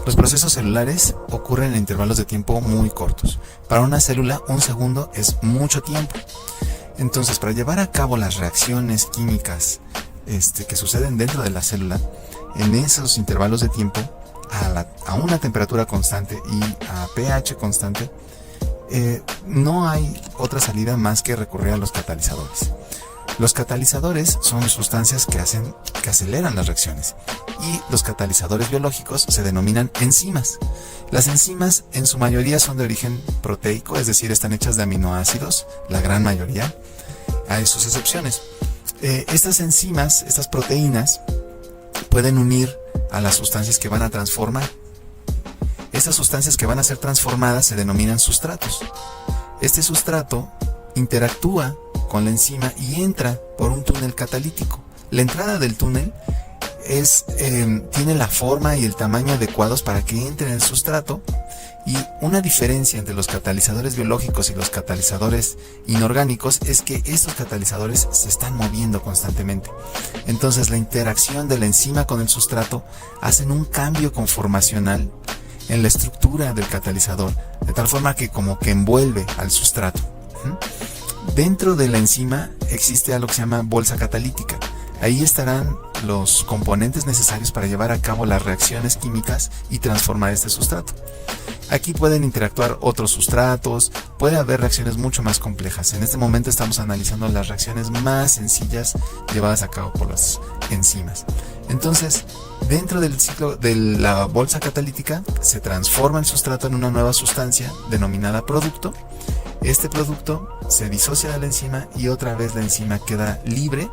Los procesos celulares ocurren en intervalos de tiempo muy cortos. Para una célula, un segundo es mucho tiempo. Entonces, para llevar a cabo las reacciones químicas que suceden dentro de la célula, en esos intervalos de tiempo, a una temperatura constante y a pH constante, no hay otra salida más que recurrir a los catalizadores. Los catalizadores son sustancias que aceleran las reacciones, y los catalizadores biológicos se denominan enzimas. Las enzimas en su mayoría son de origen proteico, es decir, están hechas de aminoácidos, la gran mayoría. Hay sus excepciones. Estas enzimas, estas proteínas, pueden unir a las sustancias que van a transformar. Estas sustancias que van a ser transformadas se denominan sustratos. Este sustrato interactúa con la enzima y entra por un túnel catalítico. La entrada del túnel tiene la forma y el tamaño adecuados para que entre en el sustrato, y una diferencia entre los catalizadores biológicos y los catalizadores inorgánicos es que estos catalizadores se están moviendo constantemente. Entonces la interacción de la enzima con el sustrato hacen un cambio conformacional en la estructura del catalizador, de tal forma que como que envuelve al sustrato. Dentro de la enzima existe algo que se llama bolsa catalítica. Ahí estarán los componentes necesarios para llevar a cabo las reacciones químicas y transformar este sustrato. Aquí pueden interactuar otros sustratos, puede haber reacciones mucho más complejas. En este momento estamos analizando las reacciones más sencillas llevadas a cabo por las enzimas. Entonces, dentro del ciclo de la bolsa catalítica se transforma el sustrato en una nueva sustancia denominada producto. Este producto se disocia de la enzima y otra vez la enzima queda libre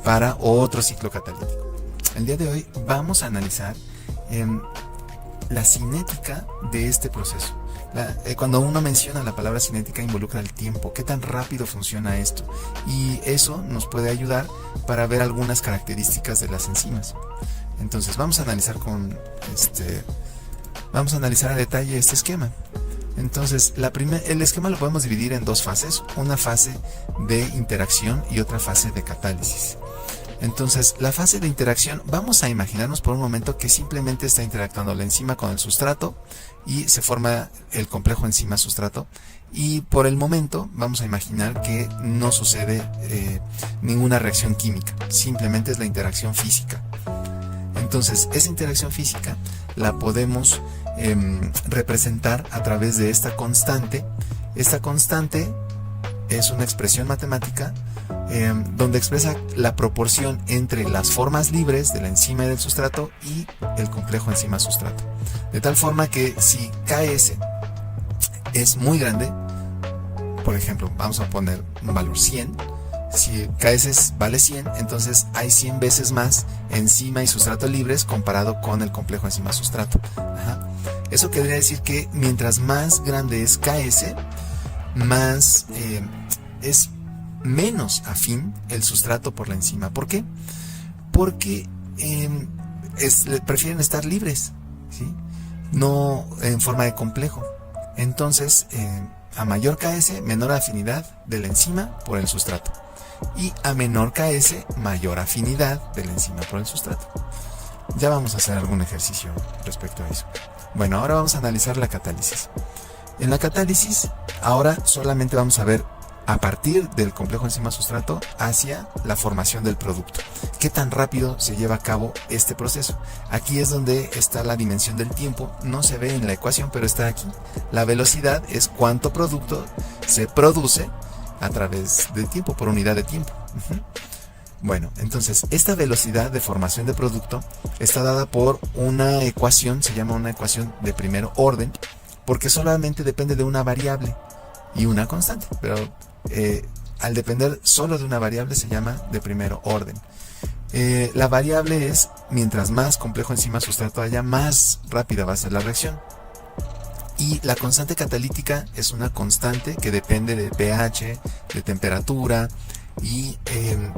para otro ciclo catalítico. El día de hoy vamos a analizar la cinética de este proceso. Cuando uno menciona la palabra cinética, involucra el tiempo, qué tan rápido funciona esto, y eso nos puede ayudar para ver algunas características de las enzimas. Entonces vamos a analizar a detalle este esquema. Entonces el esquema lo podemos dividir en dos fases, una fase de interacción y otra fase de catálisis. Entonces, la fase de interacción, vamos a imaginarnos por un momento que simplemente está interactuando la enzima con el sustrato y se forma el complejo enzima-sustrato, y por el momento vamos a imaginar que no sucede ninguna reacción química, simplemente es la interacción física. Entonces, esa interacción física la podemos representar a través de esta constante. Esta constante es una expresión matemática donde expresa la proporción entre las formas libres de la enzima y del sustrato y el complejo enzima-sustrato. De tal forma que si Ks es muy grande, por ejemplo, vamos a poner un valor 100, si Ks vale 100, entonces hay 100 veces más enzima y sustrato libres comparado con el complejo enzima-sustrato. Eso querría decir que mientras más grande es Ks, más es menos afín el sustrato por la enzima. ¿Por qué? Porque prefieren estar libres, ¿sí? No en forma de complejo. Entonces, a mayor Ks, menor afinidad de la enzima por el sustrato. Y a menor Ks, mayor afinidad de la enzima por el sustrato. Ya vamos a hacer algún ejercicio respecto a eso. Bueno, ahora vamos a analizar la catálisis. En la catálisis, ahora solamente vamos a ver a partir del complejo enzima-sustrato hacia la formación del producto. ¿Qué tan rápido se lleva a cabo este proceso? Aquí es donde está la dimensión del tiempo. No se ve en la ecuación, pero está aquí. La velocidad es cuánto producto se produce a través del tiempo, por unidad de tiempo. Bueno, entonces esta velocidad de formación de producto está dada por una ecuación, se llama una ecuación de primer orden, porque solamente depende de una variable y una constante, pero al depender solo de una variable se llama de primer orden. La variable es, mientras más complejo enzima-sustrato haya, más rápida va a ser la reacción. Y la constante catalítica es una constante que depende de pH, de temperatura, y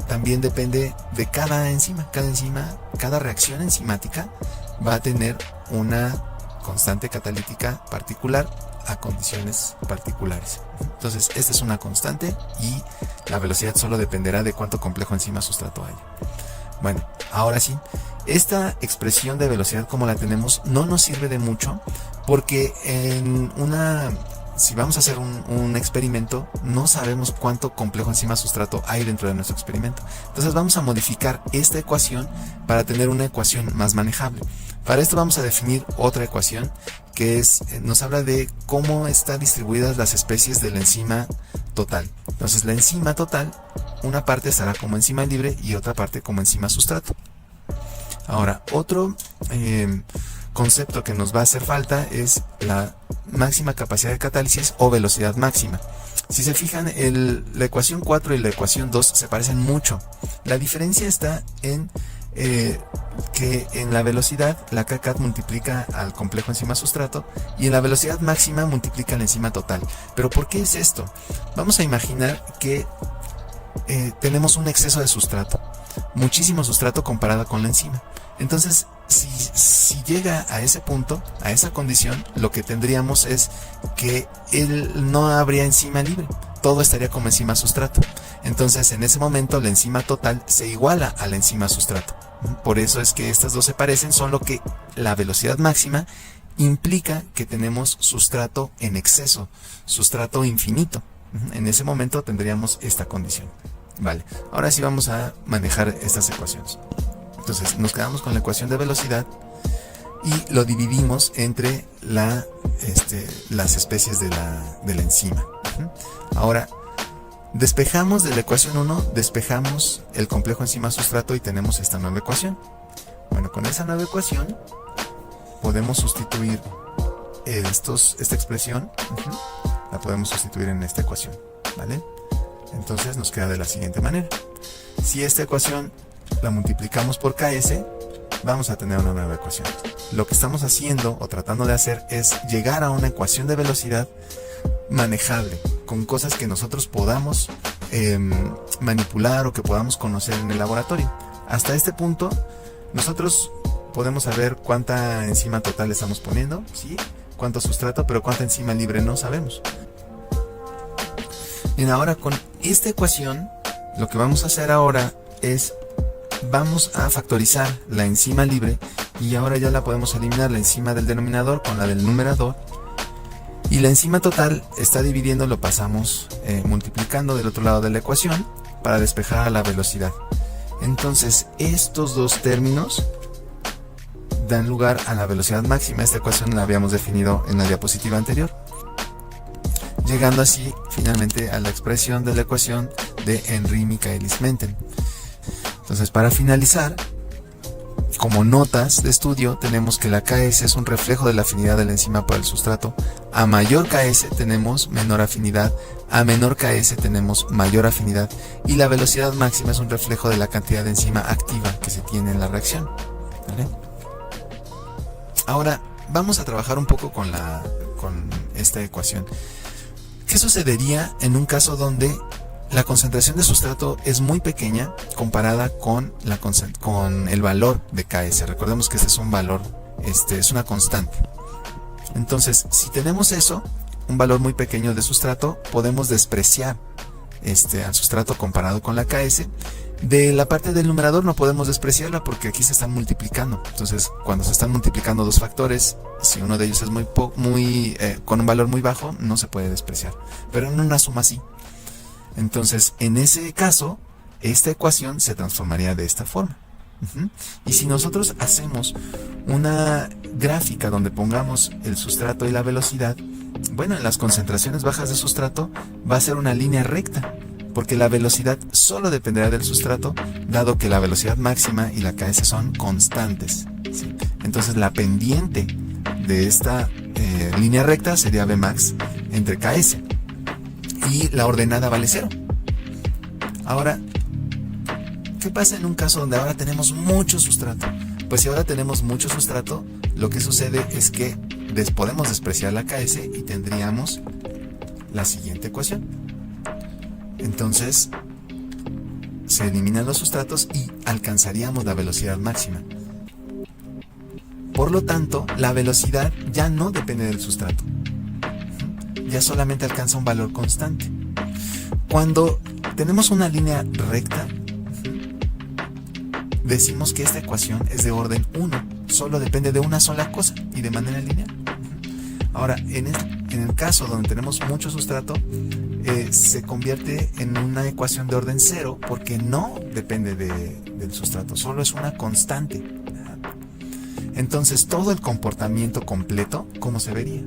también depende de cada enzima. Cada reacción enzimática va a tener una constante catalítica particular a condiciones particulares. Entonces, esta es una constante y la velocidad solo dependerá de cuánto complejo enzima-sustrato haya. Bueno, ahora sí, esta expresión de velocidad como la tenemos no nos sirve de mucho, porque si vamos a hacer un experimento, no sabemos cuánto complejo enzima sustrato hay dentro de nuestro experimento. Entonces vamos a modificar esta ecuación para tener una ecuación más manejable. Para esto vamos a definir otra ecuación que nos habla de cómo están distribuidas las especies de la enzima total. Entonces la enzima total, una parte estará como enzima libre y otra parte como enzima sustrato. Ahora, otro concepto que nos va a hacer falta es la máxima capacidad de catálisis o velocidad máxima. Si se fijan, la ecuación 4 y la ecuación 2 se parecen mucho. La diferencia está en que en la velocidad la kcat multiplica al complejo enzima sustrato y en la velocidad máxima multiplica la enzima total. ¿Pero por qué es esto? Vamos a imaginar que tenemos un exceso de sustrato, muchísimo sustrato comparado con la enzima. Entonces, si llega a ese punto, a esa condición, lo que tendríamos es que no habría enzima libre, todo estaría como enzima sustrato. Entonces, en ese momento, la enzima total se iguala a la enzima sustrato. Por eso es que estas dos se parecen, solo que la velocidad máxima implica que tenemos sustrato en exceso, sustrato infinito. En ese momento tendríamos esta condición. Vale, ahora sí vamos a manejar estas ecuaciones. Entonces nos quedamos con la ecuación de velocidad y lo dividimos entre las especies de la enzima. Ahora, despejamos de la ecuación 1, despejamos el complejo enzima sustrato y tenemos esta nueva ecuación. Bueno, con esa nueva ecuación podemos sustituir esta expresión, la podemos sustituir en esta ecuación, ¿vale? Entonces nos queda de la siguiente manera. Si esta ecuación la multiplicamos por Ks, vamos a tener una nueva ecuación. Lo que estamos haciendo o tratando de hacer es llegar a una ecuación de velocidad manejable, con cosas que nosotros podamos manipular o que podamos conocer en el laboratorio. Hasta este punto, nosotros podemos saber cuánta enzima total estamos poniendo, ¿sí? Cuánto sustrato, pero cuánta enzima libre no sabemos. Bien, ahora con esta ecuación, lo que vamos a hacer ahora es vamos a factorizar la enzima libre y ahora ya la podemos eliminar, la enzima del denominador con la del numerador, y la enzima total está dividiendo, lo pasamos multiplicando del otro lado de la ecuación para despejar a la velocidad. Entonces estos dos términos dan lugar a la velocidad máxima. Esta ecuación la habíamos definido en la diapositiva anterior, llegando así finalmente a la expresión de la ecuación de Henry-Michaelis-Menten. Entonces, para finalizar, como notas de estudio, tenemos que la Ks es un reflejo de la afinidad de la enzima por el sustrato. A mayor Ks tenemos menor afinidad, a menor Ks tenemos mayor afinidad, y la velocidad máxima es un reflejo de la cantidad de enzima activa que se tiene en la reacción, ¿vale? Ahora, vamos a trabajar un poco con esta ecuación. ¿Qué sucedería en un caso donde la concentración de sustrato es muy pequeña comparada con el valor de Ks? Recordemos que este es un valor, es una constante. Entonces, si tenemos eso, un valor muy pequeño de sustrato, podemos despreciar al sustrato comparado con la Ks. De la parte del numerador no podemos despreciarla porque aquí se están multiplicando. Entonces, cuando se están multiplicando dos factores, si uno de ellos es con un valor muy bajo, no se puede despreciar. Pero en una suma sí. Entonces, en ese caso, esta ecuación se transformaría de esta forma. Y si nosotros hacemos una gráfica donde pongamos el sustrato y la velocidad, bueno, en las concentraciones bajas de sustrato va a ser una línea recta, porque la velocidad solo dependerá del sustrato, dado que la velocidad máxima y la Ks son constantes, ¿sí? Entonces la pendiente de esta línea recta sería Vmax entre Ks, y la ordenada vale 0. Ahora, ¿qué pasa en un caso donde ahora tenemos mucho sustrato? Pues si ahora tenemos mucho sustrato, lo que sucede es que podemos despreciar la Ks y tendríamos la siguiente ecuación. Entonces, se eliminan los sustratos y alcanzaríamos la velocidad máxima. Por lo tanto, la velocidad ya no depende del sustrato. Ya solamente alcanza un valor constante. Cuando tenemos una línea recta, decimos que esta ecuación es de orden 1, solo depende de una sola cosa y de manera lineal. Ahora, en el caso donde tenemos mucho sustrato, se convierte en una ecuación de orden 0 porque no depende del sustrato, solo es una constante. Entonces, todo el comportamiento completo, ¿cómo se vería?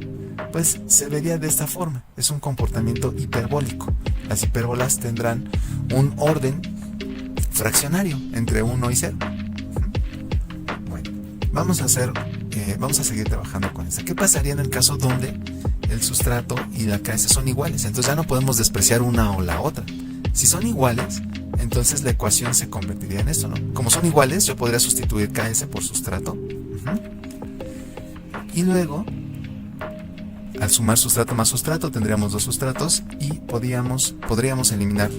Pues se vería de esta forma, es un comportamiento hiperbólico. Las hipérbolas tendrán un orden fraccionario entre 1 y 0. Bueno, vamos a seguir trabajando con esta. ¿Qué pasaría en el caso donde el sustrato y la KS son iguales? Entonces ya no podemos despreciar una o la otra. Si son iguales, entonces la ecuación se convertiría en esto, ¿no? Como son iguales, yo podría sustituir KS por sustrato. Y luego, al sumar sustrato más sustrato, tendríamos 2 sustratos y podríamos eliminar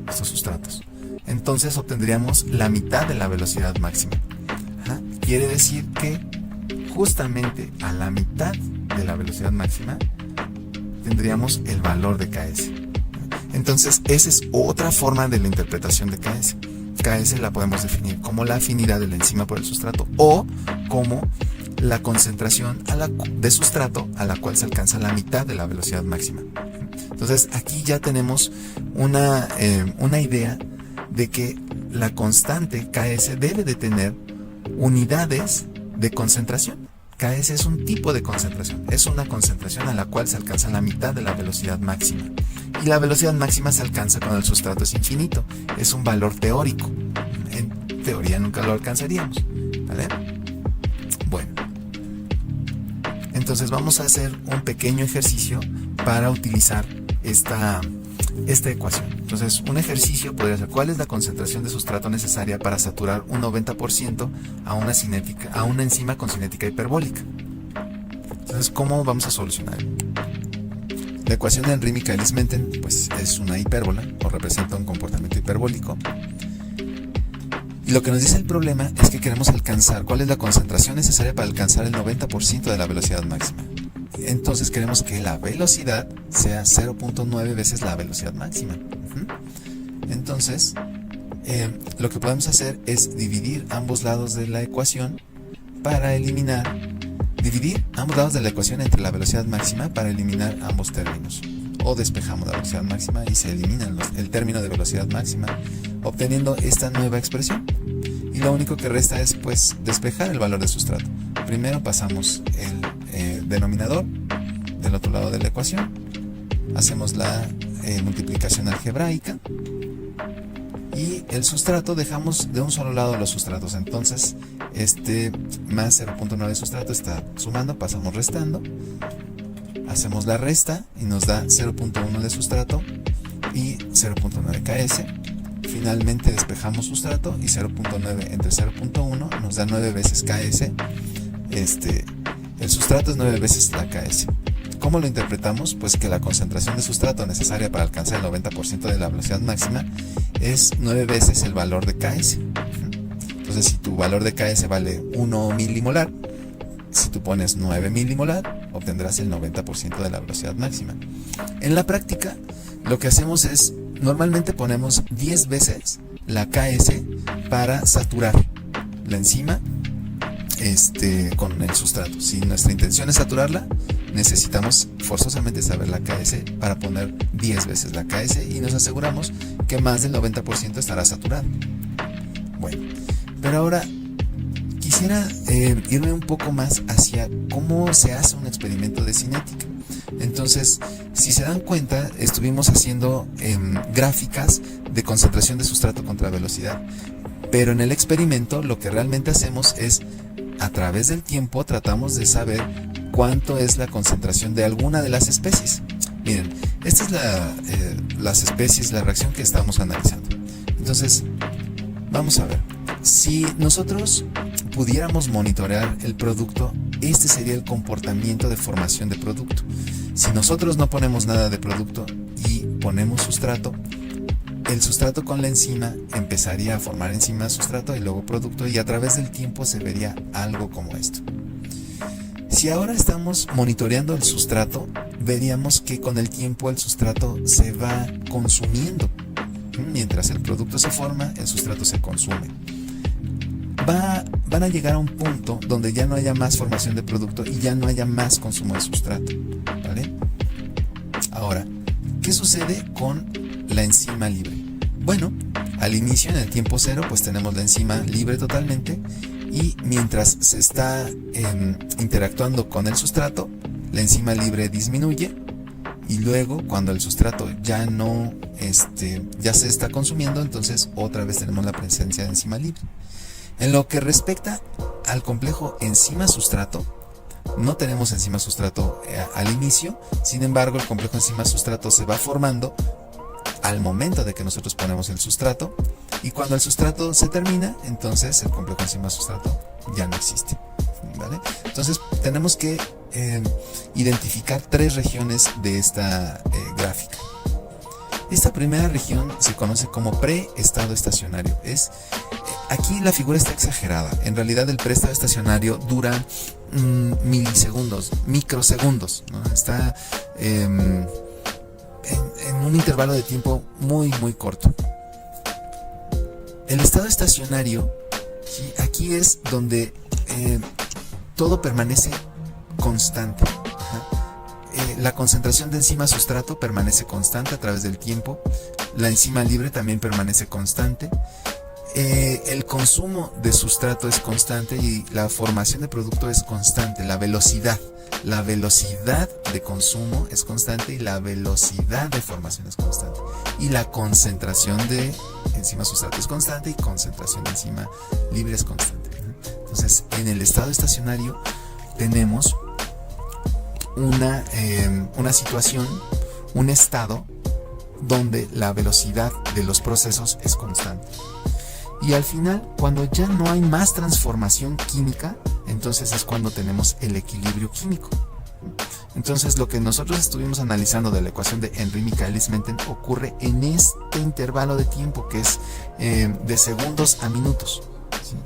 estos sustratos. Entonces obtendríamos la mitad de la velocidad máxima. Quiere decir que justamente a la mitad de la velocidad máxima tendríamos el valor de KS. Entonces esa es otra forma de la interpretación de KS. KS la podemos definir como la afinidad de la enzima por el sustrato o como la concentración de sustrato a la cual se alcanza la mitad de la velocidad máxima. Entonces aquí ya tenemos una idea de que la constante KS debe de tener unidades de concentración. KS es un tipo de concentración, es una concentración a la cual se alcanza la mitad de la velocidad máxima. Y la velocidad máxima se alcanza cuando el sustrato es infinito, es un valor teórico. En teoría nunca lo alcanzaríamos, ¿vale? Bueno, entonces vamos a hacer un pequeño ejercicio para utilizar esta ecuación. Entonces, un ejercicio podría ser: ¿cuál es la concentración de sustrato necesaria para saturar un 90% a una enzima con cinética hiperbólica? Entonces, ¿cómo vamos a solucionar? La ecuación de Henry-Michaelis-Menten pues es una hipérbola o representa un comportamiento hiperbólico. Y lo que nos dice el problema es que queremos alcanzar cuál es la concentración necesaria para alcanzar el 90% de la velocidad máxima. Entonces queremos que la velocidad sea 0.9 veces la velocidad máxima. Entonces, lo que podemos hacer es dividir ambos lados de la ecuación para dividir ambos lados de la ecuación entre la velocidad máxima para eliminar ambos términos. O despejamos la velocidad máxima y se elimina el término de velocidad máxima, obteniendo esta nueva expresión. Y lo único que resta es pues despejar el valor de sustrato. Primero pasamos el denominador del otro lado de la ecuación, hacemos la multiplicación algebraica y el sustrato dejamos de un solo lado los sustratos. Entonces este más 0.9 sustrato está sumando, pasamos restando, hacemos la resta y nos da 0.1 de sustrato y 0.9 KS. Finalmente despejamos sustrato y 0.9 entre 0.1 nos da 9 veces KS. El sustrato es 9 veces la KS. ¿Cómo lo interpretamos? Pues que la concentración de sustrato necesaria para alcanzar el 90% de la velocidad máxima es 9 veces el valor de KS. Entonces, si tu valor de KS vale 1 milimolar, si tú pones 9 milimolar, obtendrás el 90% de la velocidad máxima. En la práctica, lo que hacemos es, normalmente ponemos 10 veces la KS para saturar la enzima con el sustrato. Si nuestra intención es saturarla, necesitamos forzosamente saber la KS para poner 10 veces la KS y nos aseguramos que más del 90% estará saturado. Bueno, pero ahora quisiera irme un poco más hacia cómo se hace un experimento de cinética. Entonces, si se dan cuenta, estuvimos haciendo gráficas de concentración de sustrato contra velocidad, pero en el experimento lo que realmente hacemos es, a través del tiempo, tratamos de saber cuánto es la concentración de alguna de las especies. Miren, esta es las especies, la reacción que estamos analizando. Entonces, vamos a ver. Si nosotros pudiéramos monitorear el producto, este sería el comportamiento de formación de producto. Si nosotros no ponemos nada de producto y ponemos sustrato, el sustrato con la enzima empezaría a formar enzima, sustrato y luego producto, y a través del tiempo se vería algo como esto. Si ahora estamos monitoreando el sustrato, veríamos que con el tiempo el sustrato se va consumiendo. Mientras el producto se forma, el sustrato se consume. van a llegar a un punto donde ya no haya más formación de producto y ya no haya más consumo de sustrato, ¿vale? Ahora, ¿qué sucede con la enzima libre? Bueno, al inicio, en el tiempo cero, pues tenemos la enzima libre totalmente, y mientras se está interactuando con el sustrato, la enzima libre disminuye, y luego cuando el sustrato ya no ya se está consumiendo, entonces otra vez tenemos la presencia de enzima libre. En lo que respecta al complejo enzima-sustrato, no tenemos enzima-sustrato al inicio. Sin embargo, el complejo enzima-sustrato se va formando al momento de que nosotros ponemos el sustrato, y cuando el sustrato se termina, entonces el complejo enzima-sustrato ya no existe, ¿vale? Entonces tenemos que identificar 3 regiones de esta gráfica. Esta primera región se conoce como preestado estacionario. Aquí la figura está exagerada. En realidad el preestado estacionario dura milisegundos, microsegundos, ¿no? Está en un intervalo de tiempo muy corto. El estado estacionario, ¿sí? Aquí es donde todo permanece constante. La concentración de enzima sustrato permanece constante a través del tiempo. La enzima libre también permanece constante. El consumo de sustrato es constante y la formación de producto es constante. La velocidad de consumo es constante y la velocidad de formación es constante. Y la concentración de enzima sustrato es constante y concentración de enzima libre es constante. Entonces, en el estado estacionario tenemos una situación, un estado donde la velocidad de los procesos es constante. Y al final, cuando ya no hay más transformación química, entonces es cuando tenemos el equilibrio químico. Entonces, lo que nosotros estuvimos analizando de la ecuación de Henry-Michaelis-Menten ocurre en este intervalo de tiempo que es de segundos a minutos, ¿sí?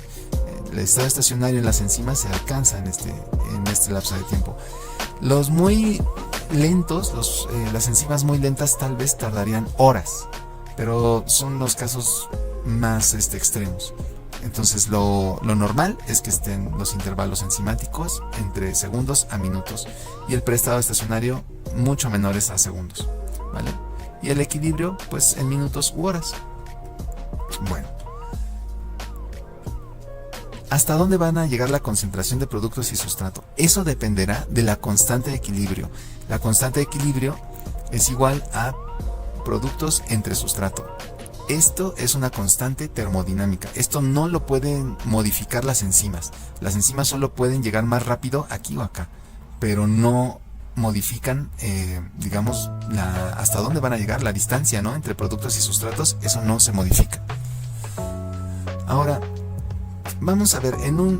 El estado estacionario en las enzimas se alcanza en este lapso de tiempo. Los muy lentos, las enzimas muy lentas tal vez tardarían horas, pero son los casos más extremos. Entonces lo normal es que estén los intervalos enzimáticos entre segundos a minutos y el preestado estacionario mucho menores a segundos, ¿vale? Y el equilibrio pues en minutos u horas. Bueno, ¿hasta dónde van a llegar la concentración de productos y sustrato? Eso dependerá de la constante de equilibrio. La constante de equilibrio es igual a productos entre sustrato. Esto es una constante termodinámica. Esto no lo pueden modificar las enzimas. Las enzimas solo pueden llegar más rápido aquí o acá, pero no modifican, digamos, hasta dónde van a llegar, la distancia, ¿no?, entre productos y sustratos. Eso no se modifica. Ahora, vamos a ver,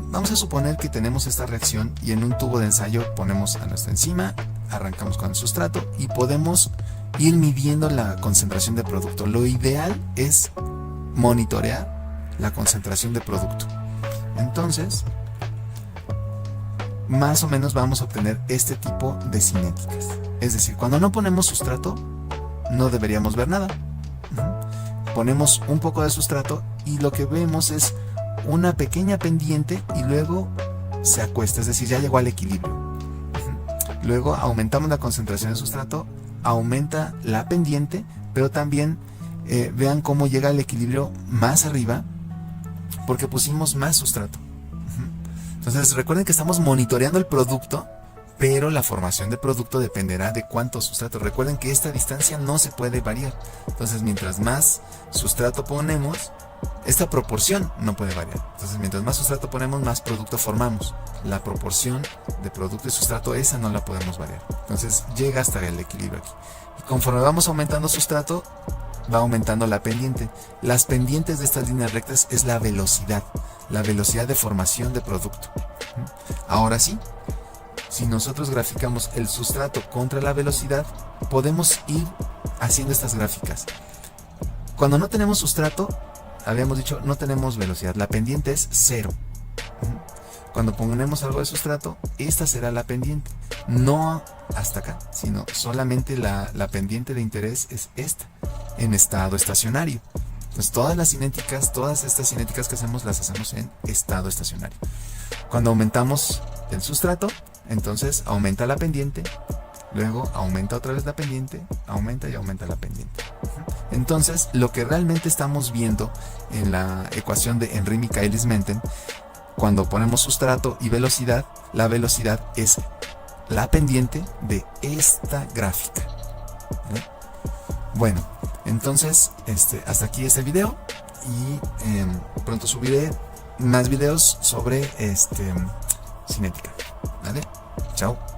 vamos a suponer que tenemos esta reacción y en un tubo de ensayo ponemos a nuestra enzima, arrancamos con el sustrato y podemos ir midiendo la concentración de producto. Lo ideal es monitorear la concentración de producto. Entonces, más o menos vamos a obtener este tipo de cinéticas. Es decir, cuando no ponemos sustrato, no deberíamos ver nada. Ponemos un poco de sustrato y lo que vemos es una pequeña pendiente y luego se acuesta, es decir, ya llegó al equilibrio. Luego aumentamos la concentración de sustrato, aumenta la pendiente, pero también vean cómo llega al equilibrio más arriba porque pusimos más sustrato. Entonces recuerden que estamos monitoreando el producto, pero la formación de producto dependerá de cuánto sustrato. Recuerden que esta distancia no se puede variar. Entonces mientras más sustrato ponemos, esta proporción no puede variar. Entonces mientras más sustrato ponemos, más producto formamos. La proporción de producto y sustrato, esa no la podemos variar. Entonces llega hasta el equilibrio aquí. Y conforme vamos aumentando sustrato, va aumentando la pendiente. Las pendientes de estas líneas rectas es la velocidad de formación de producto. Ahora sí, si nosotros graficamos el sustrato contra la velocidad, podemos ir haciendo estas gráficas. Cuando no tenemos sustrato, habíamos dicho, no tenemos velocidad. La pendiente es 0. Cuando ponemos algo de sustrato, esta será la pendiente. No hasta acá, sino solamente la pendiente de interés es esta, en estado estacionario. Pues todas estas cinéticas que hacemos, las hacemos en estado estacionario. Cuando aumentamos el sustrato, entonces aumenta la pendiente, luego aumenta otra vez la pendiente, aumenta y aumenta la pendiente. Entonces, lo que realmente estamos viendo en la ecuación de Henry-Michaelis-Menten, cuando ponemos sustrato y velocidad, la velocidad es la pendiente de esta gráfica. Bueno, entonces hasta aquí este video, y pronto subiré más videos sobre cinética. ¿Vale? Chao.